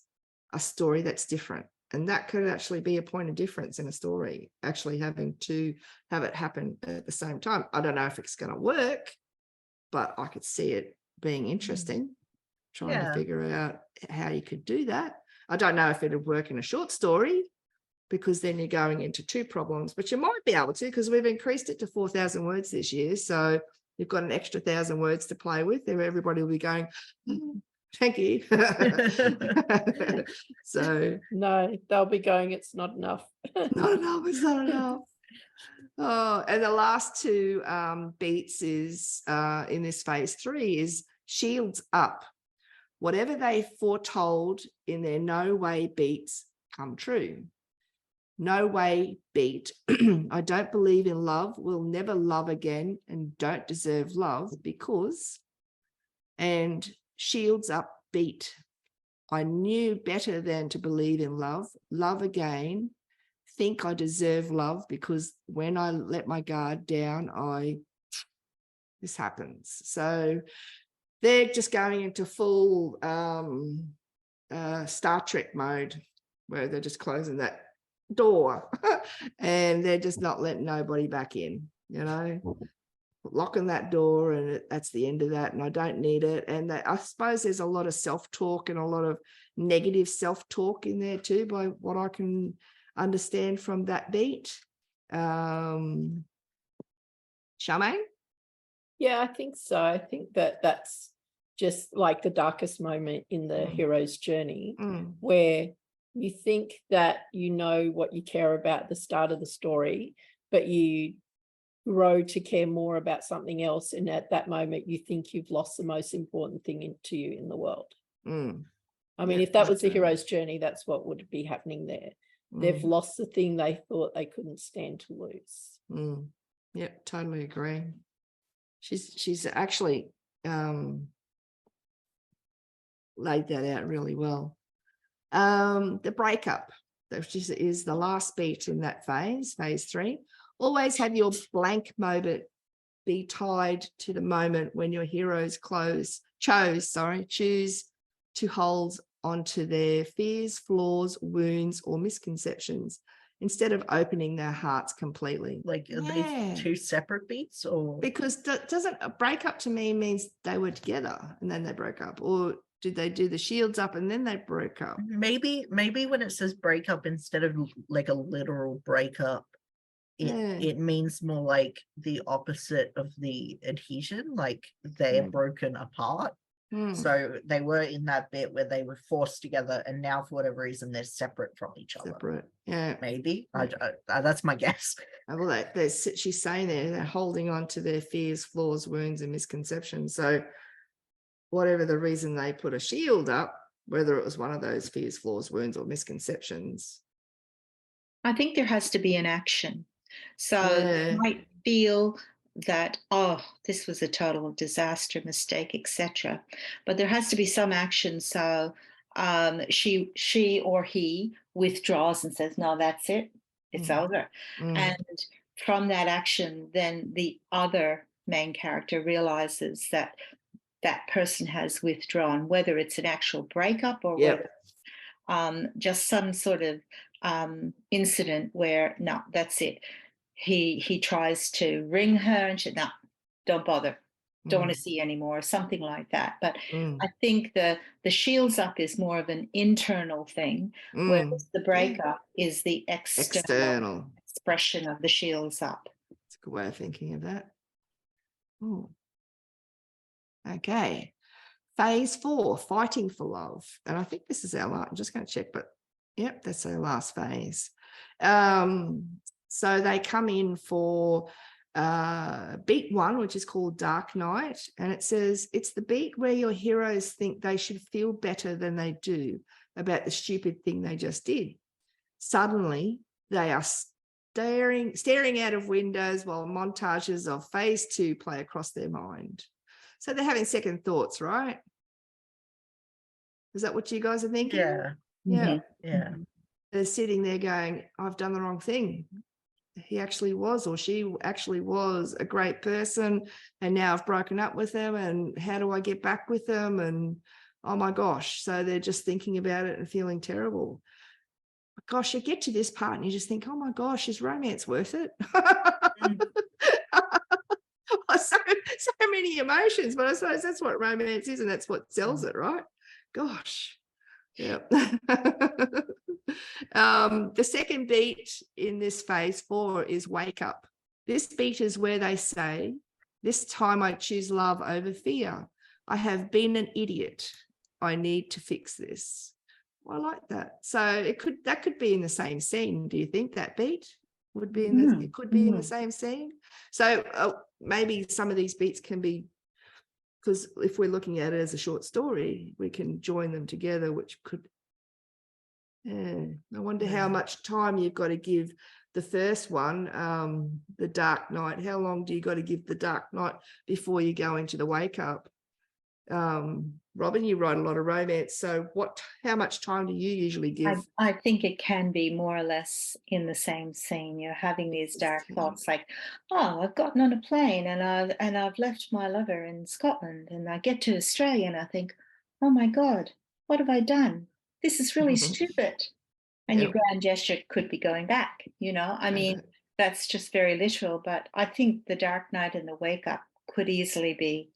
a story that's different. And that could actually be a point of difference in a story, actually having to have it happen at the same time. I don't know if it's going to work, but I could see it being interesting, trying to figure out how you could do that. I don't know if it would work in a short story, because then you're going into two problems, but you might be able to, because we've increased it to 4,000 words this year. So you've got an extra 1,000 words to play with. Everybody will be going, thank you. So no, they'll be going, it's not enough. Not enough, it's not enough. Oh, and the last two beats is in this phase 3 is shields up. Whatever they foretold in their no way beats come true. No way beat. I don't believe in love, will never love again, and don't deserve love because, and shields up beat. I knew better than to believe in love, love again, think I deserve love because when I let my guard down, this happens. So they're just going into full Star Trek mode where they're just closing that door and they're just not letting nobody back in, you know, locking that door, and that's the end of that, and I don't need it. And I suppose there's a lot of self-talk and a lot of negative self-talk in there too, by what I can understand from that beat. Charmaine? Yeah, I think so. I think that's just like the darkest moment in the hero's journey, where you think that you know what you care about at the start of the story, but you grow to care more about something else, and at that moment you think you've lost the most important thing to you in the world. I mean, if that was the hero's journey, that's what would be happening there. They've lost the thing they thought they couldn't stand to lose. Yeah, totally agree. She's actually laid that out really well. The breakup, which is the last beat in that phase 3. Always have your blank moment be tied to the moment when your heroes choose to hold onto their fears, flaws, wounds, or misconceptions. instead of opening their hearts completely. Like, are Yeah. these two separate beats, or Because doesn't a breakup to me means they were together and then they broke up, or did they do the shields up and then they broke up? maybe when it says breakup instead of like a literal breakup, it means more like the opposite of the adhesion, like they're broken apart. So they were in that bit where they were forced together, and now for whatever reason they're separate from each other. Separate, yeah. Maybe that's my guess. Well, she's saying they're holding on to their fears, flaws, wounds, and misconceptions. So whatever the reason they put a shield up, whether it was one of those fears, flaws, wounds, or misconceptions. I think there has to be an action. So they might feel that, oh, this was a total disaster, mistake, etc. But there has to be some action. So she or he withdraws and says, no, that's it. It's over. And from that action, then the other main character realizes that that person has withdrawn, whether it's an actual breakup or whether just some sort of incident where, no, that's it. He tries to ring her and she, no, don't bother, don't want to see you anymore, or something like that. But I think the shields up is more of an internal thing, whereas the breakup is the external expression of the shields up. That's a good way of thinking of that. Okay. Phase 4, fighting for love. And I think this is our last, I'm just going to check, but yep, that's our last phase. So they come in for beat 1, which is called Dark Night. And it says, it's the beat where your heroes think they should feel better than they do about the stupid thing they just did. Suddenly, they are staring out of windows while montages of phase 2 play across their mind. So they're having second thoughts, right? Is that what you guys are thinking? Yeah. They're sitting there going, I've done the wrong thing. He actually was, or she actually was a great person, and now I've broken up with them, and how do I get back with them? And oh my gosh. So they're just thinking about it and feeling terrible. Gosh, you get to this part and you just think, oh my gosh, is romance worth it? So many emotions, but I suppose that's what romance is, and that's what sells it, right? Gosh. Yeah. The second beat in this phase 4 is wake up. This beat is where they say, this time I choose love over fear. I have been an idiot. I need to fix this. I like that. So that could be in the same scene. Do you think that beat would be in this? It could be in the same scene. So maybe some of these beats can be, because if we're looking at it as a short story, we can join them together, which could, I wonder how much time you've got to give the first one, the Dark Night. How long do you got to give the Dark Night before you go into the wake up? Robin, you write a lot of romance, so how much time do you usually give? I think it can be more or less in the same scene. You're having these dark thoughts like, oh, I've gotten on a plane and I've left my lover in Scotland, and I get to Australia and I think, oh my God, what have I done? This is really stupid. And your grand gesture could be going back, I mean, that's just very literal, but I think the Dark Night and the wake up could easily be,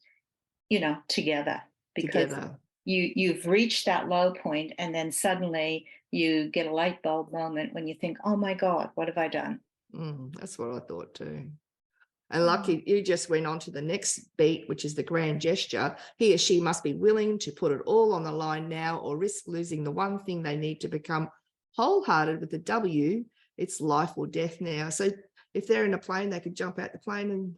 together, because you've reached that low point, and then suddenly you get a light bulb moment when you think, oh my God, what have I done? That's what I thought too. And lucky you just went on to the next beat, which is the grand gesture. He or she must be willing to put it all on the line now, or risk losing the one thing they need to become wholehearted with the W. It's life or death now. So if they're in a plane, they could jump out the plane and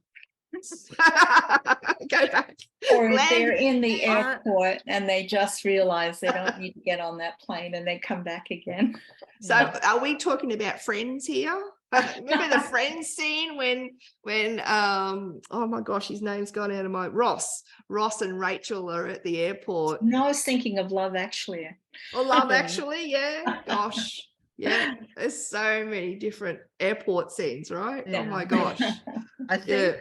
go back. Or if they're in the airport and they just realize they don't need to get on that plane, and they come back again. So are we talking about Friends here? Remember the Friends scene when oh my gosh, his name's gone out of my Ross and Rachel are at the airport. No, I was thinking of Love Actually. Or Love Actually, yeah. Gosh. Yeah, there's so many different airport scenes, right? Oh my gosh. I think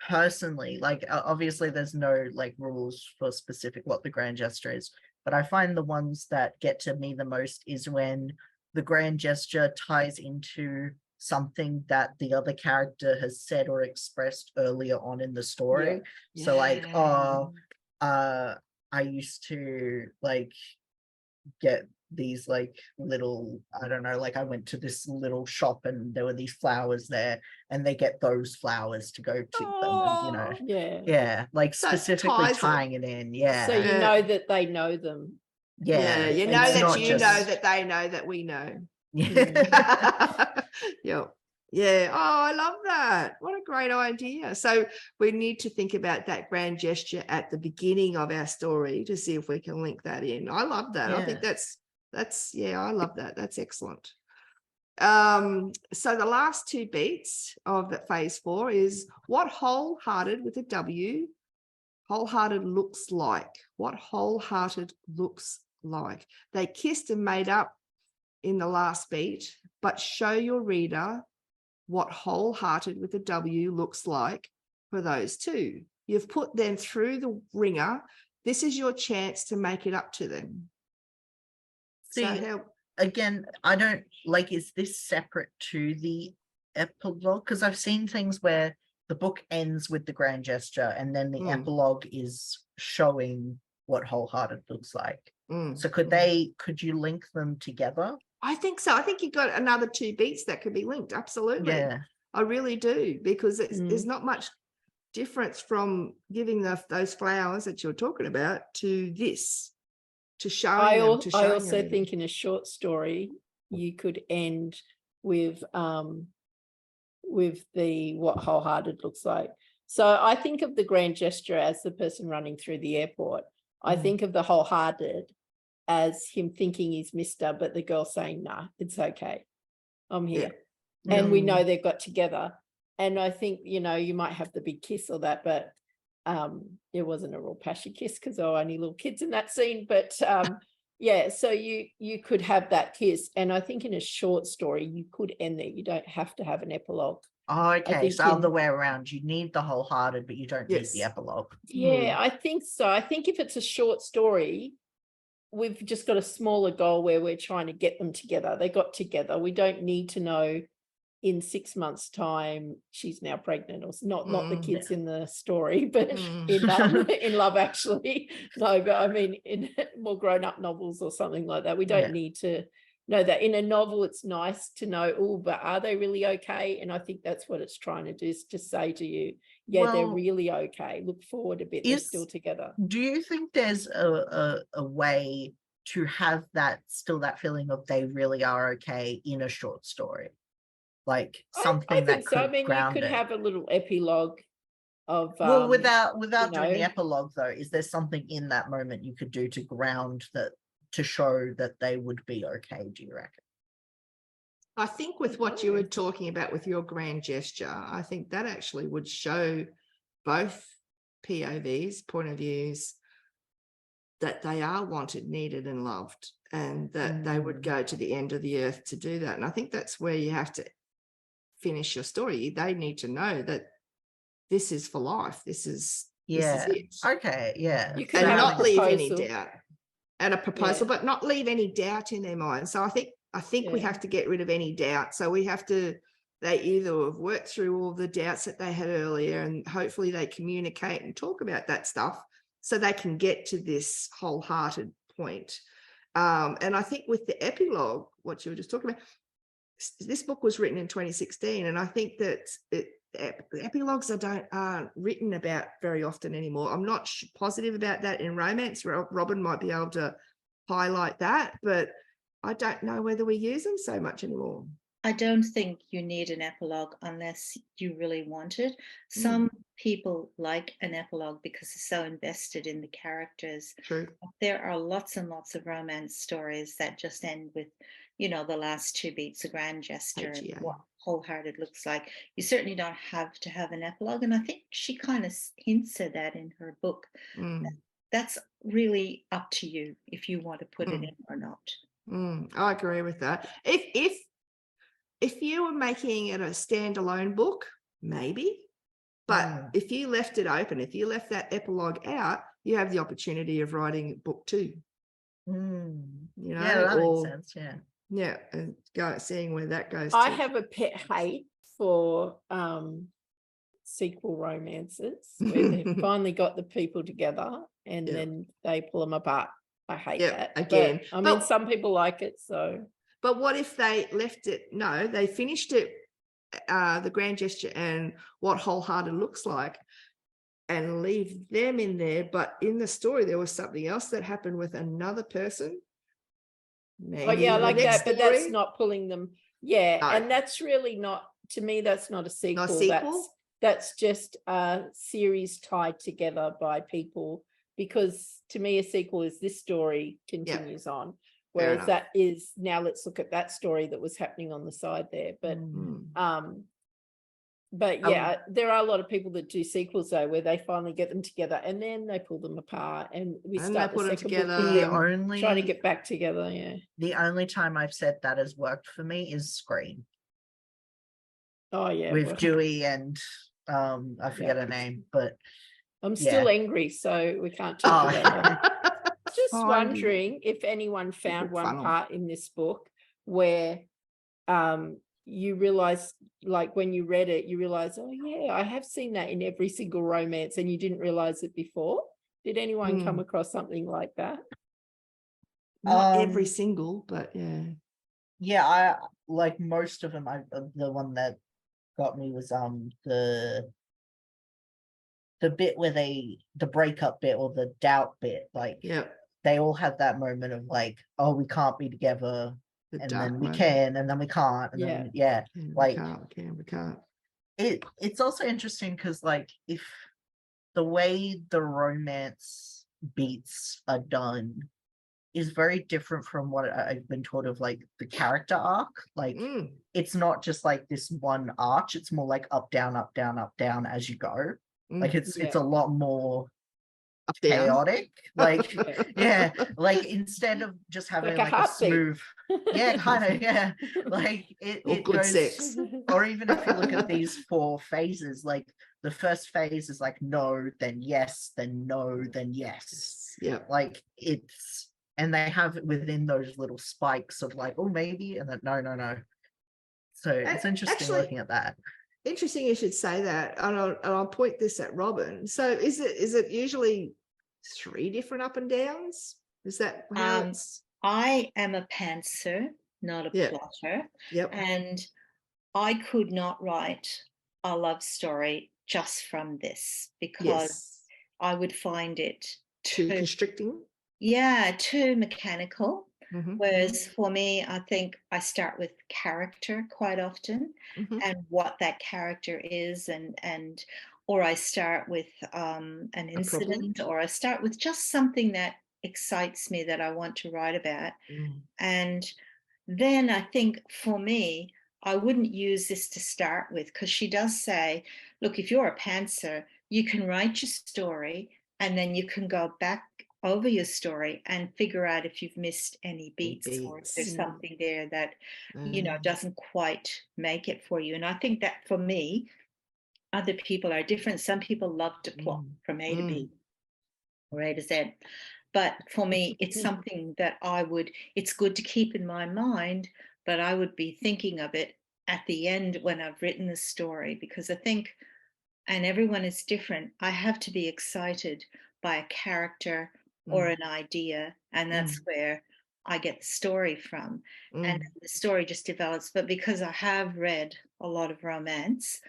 personally, like obviously there's no like rules for specific what the grand gesture is, but I find the ones that get to me the most is when the grand gesture ties into something that the other character has said or expressed earlier on in the story. So like, oh, I used to like get these like little, I don't know, like I went to this little shop and there were these flowers there, and they get those flowers to go to them, and, you know, Yeah. like So it specifically ties it. tying it in. Yeah. So you know that they know them. Yeah. you It's know that not you know just- that they know that we know. Yeah. Yep. Yeah. Oh, I love that. What a great idea. So we need to think about that grand gesture at the beginning of our story to see if we can link that in. I love that. I think that's I love that. That's excellent. So the last two beats of that phase 4 is what wholehearted with a W, wholehearted looks like. What wholehearted looks like. They kissed and made up in the last beat, but show your reader what wholehearted with a W looks like for those two. You've put them through the ringer. This is your chance to make it up to them. See, So again, I don't like, is this separate to the epilogue? Because I've seen things where the book ends with the grand gesture and then the epilogue is showing what wholehearted looks like. So could you link them together? I think so. I think you've got another 2 beats that could be linked. Absolutely. Yeah. I really do, because there's not much difference from giving those flowers that you're talking about to this, to showing them. I also think in a short story, you could end with the what wholehearted looks like. So I think of the grand gesture as the person running through the airport. I think of the wholehearted as him thinking he's Mr., but the girl saying, nah, it's okay. I'm here. And we know they've got together. And I think, you know, you might have the big kiss or that, but it wasn't a real passion kiss because there were only little kids in that scene. But yeah, so you could have that kiss. And I think in a short story, you could end there. You don't have to have an epilogue. Oh, okay, so other way around, you need the wholehearted, but you don't need the epilogue. Yeah, I think so. I think if it's a short story, we've just got a smaller goal where we're trying to get them together. They got together. We don't need to know in 6 months' time she's now pregnant, or not the kids in the story, but in Love Actually. No, but I mean in more grown-up novels or something like that. We don't need to know that. In a novel, it's nice to know, oh, but are they really okay? And I think that's what it's trying to do, is just say to you, yeah, they're really okay. Look forward a bit, they're still together. Do you think there's a way to have that feeling of they really are okay in a short story? Like something that could I mean, ground you could it. have a little epilogue of Well, without doing know, the epilogue though, is there something in that moment you could do to ground that, to show that they would be okay, do you reckon? I think with what you were talking about with your grand gesture, I think that actually would show both POVs, point of views, that they are wanted, needed and loved, and that they would go to the end of the earth to do that. And I think that's where you have to finish your story. They need to know that this is for life. This is it. Okay, yeah. You could And have not a leave any proposal. doubt. And a proposal, but not leave any doubt in their mind. So I think we have to get rid of any doubt. So we have to, they either have worked through all the doubts that they had earlier, and hopefully they communicate and talk about that stuff so they can get to this wholehearted point. And I think with the epilogue, what you were just talking about, this book was written in 2016, and I think that epilogues aren't written about very often anymore. I'm not positive about that in romance. Robin might be able to highlight that, but I don't know whether we use them so much anymore. I don't think you need an epilogue unless you really want it. Some people like an epilogue because they're so invested in the characters. True. There are lots and lots of romance stories that just end with, you know, the last 2 beats, a grand gesture, what wholehearted looks like. You certainly don't have to have an epilogue. And I think she kind of hints at that in her book. That's really up to you if you want to put it in or not. I agree with that. If you were making it a standalone book, maybe, but if you left it open, if you left that epilogue out, you have the opportunity of writing book 2. You know, that makes sense. Yeah, and seeing where that goes. I to. have a pet hate for sequel romances where they've finally got the people together and then they pull them apart. I hate that. Again. But, I mean, some people like it, so. But what if they left it? No, they finished it, the grand gesture and what wholehearted looks like, and leave them in there. But in the story, there was something else that happened with another person. Maybe Oh yeah, I like that, story. but that's not pulling them. Yeah, No. and that's really not, to me, that's not a sequel. Not a sequel? That's just a series tied together by people, because to me a sequel is this story continues on, whereas enough. that is, now let's look at that story that was happening on the side there. But yeah, there are a lot of people that do sequels though, where they finally get them together and then they pull them apart and we And start they put the them second together. book with The them only trying to get back together. Yeah. the only time I've said that has worked for me is Scream Oh yeah. with well, Dewey and I forget her name, but I'm still angry, so we can't talk about that. Just wondering if anyone found one part in this book where you realize, like when you read it, you realize, oh yeah, I have seen that in every single romance, and you didn't realize it before. Did anyone come across something like that? Not every single, but yeah, I like most of them. The one that got me was the bit where the breakup bit or the doubt bit, like they all had that moment of like, oh, we can't be together, and then we can, and then we can't, and then like we can't. It's also interesting because like if the way the romance beats are done is very different from what I've been taught of like the character arc. Like it's not just like this one arch, it's more like up, down, up, down, up, down as you go. Like it's a lot more chaotic. Like like instead of just having like a smooth kind of like it good goes sex. Or even if you look at these 4 phases, like the first phase is like no, then yes, then no, then yes. Like it's, and they have within those little spikes of like, oh maybe, and then no. So it's interesting looking at that. Interesting you should say that, and I'll point this at Robin. So is it usually 3 different up and downs? Is that how it's? I am a pantser, not a plotter. And I could not write a love story just from this, because I would find it too constricting. Too mechanical. Whereas for me, I think I start with character quite often and what that character is, and or I start with an incident, or I start with just something that excites me that I want to write about. And then I think for me, I wouldn't use this to start with, because she does say, look, if you're a pantser, you can write your story and then you can go back over your story and figure out if you've missed any beats or if there's something there that you know doesn't quite make it for you. And I think that for me, other people are different. Some people love to plot from A to B or A to Z, but for me it's something that it's good to keep in my mind, but I would be thinking of it at the end when I've written the story, because I think, and everyone is different, I have to be excited by a character or an idea, and that's where I get the story from, and the story just develops. But because I have read a lot of romance,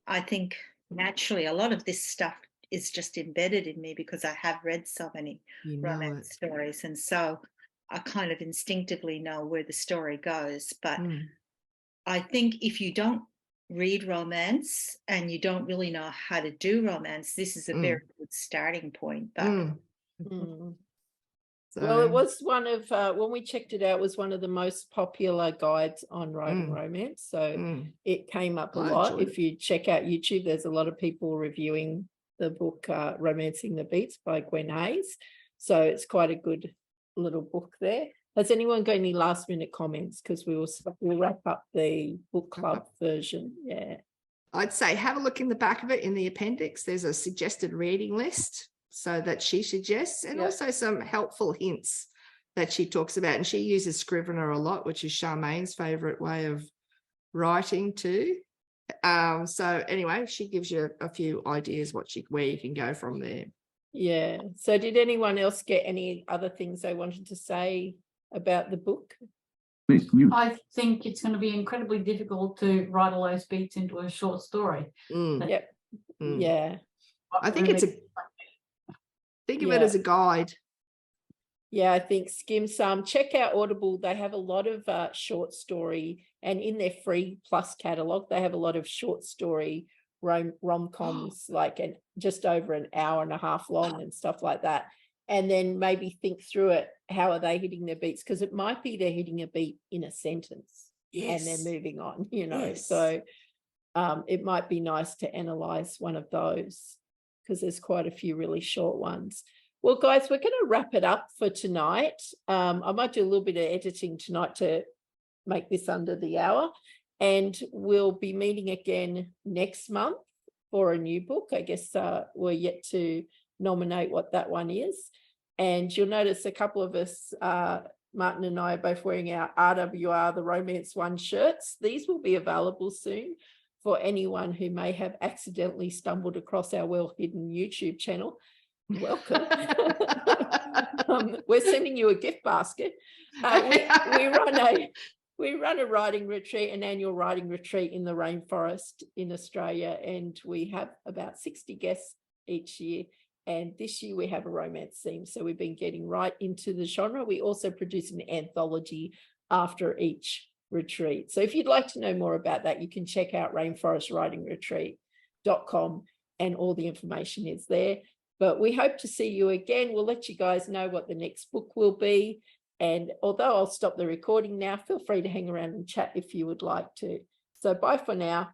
I think naturally a lot of this stuff is just embedded in me because I have read so many romance stories, and so I kind of instinctively know where the story goes. But I think if you don't read romance and you don't really know how to do romance, this is a very good starting point. But well, it was one of when we checked it out, it was one of the most popular guides on writing romance, so it came up a lot. If you check out YouTube, there's a lot of people reviewing the book Romancing the Beats by Gwen Hayes, so it's quite a good little book there. Has anyone got any last minute comments? Because we'll wrap up the book club version. I'd say have a look in the back of it in the appendix. There's a suggested reading list so that she suggests, and also some helpful hints that she talks about, and she uses Scrivener a lot, which is Charmaine's favorite way of writing too. So anyway, she gives you a few ideas where you can go from there. Yeah. So did anyone else get any other things they wanted to say about the book? I think it's going to be incredibly difficult to write all those beats into a short story. Yep. Yeah. I think it's think of it as a guide. Yeah, I think skim some. Check out Audible. They have a lot of short story, and in their free plus catalog, they have a lot of short story rom-coms, like just over an hour and a half long and stuff like that. And then maybe think through it. How are they hitting their beats? Because it might be they're hitting a beat in a sentence and they're moving on, you know. So it might be nice to analyze one of those, because there's quite a few really short ones. Well, guys, we're going to wrap it up for tonight. I might do a little bit of editing tonight to make this under the hour, and we'll be meeting again next month for a new book. I guess we're yet to nominate what that one is. And you'll notice a couple of us, Martin and I, are both wearing our RWR, the Romance One shirts. These will be available soon for anyone who may have accidentally stumbled across our well-hidden YouTube channel. Welcome. We're sending you a gift basket. We run a writing retreat, an annual writing retreat in the rainforest in Australia, and we have about 60 guests each year. And this year we have a romance theme, so we've been getting right into the genre. We also produce an anthology after each retreat. So if you'd like to know more about that, you can check out rainforestwritingretreat.com, and all the information is there. But we hope to see you again. We'll let you guys know what the next book will be. And although I'll stop the recording now, feel free to hang around and chat if you would like to. So bye for now.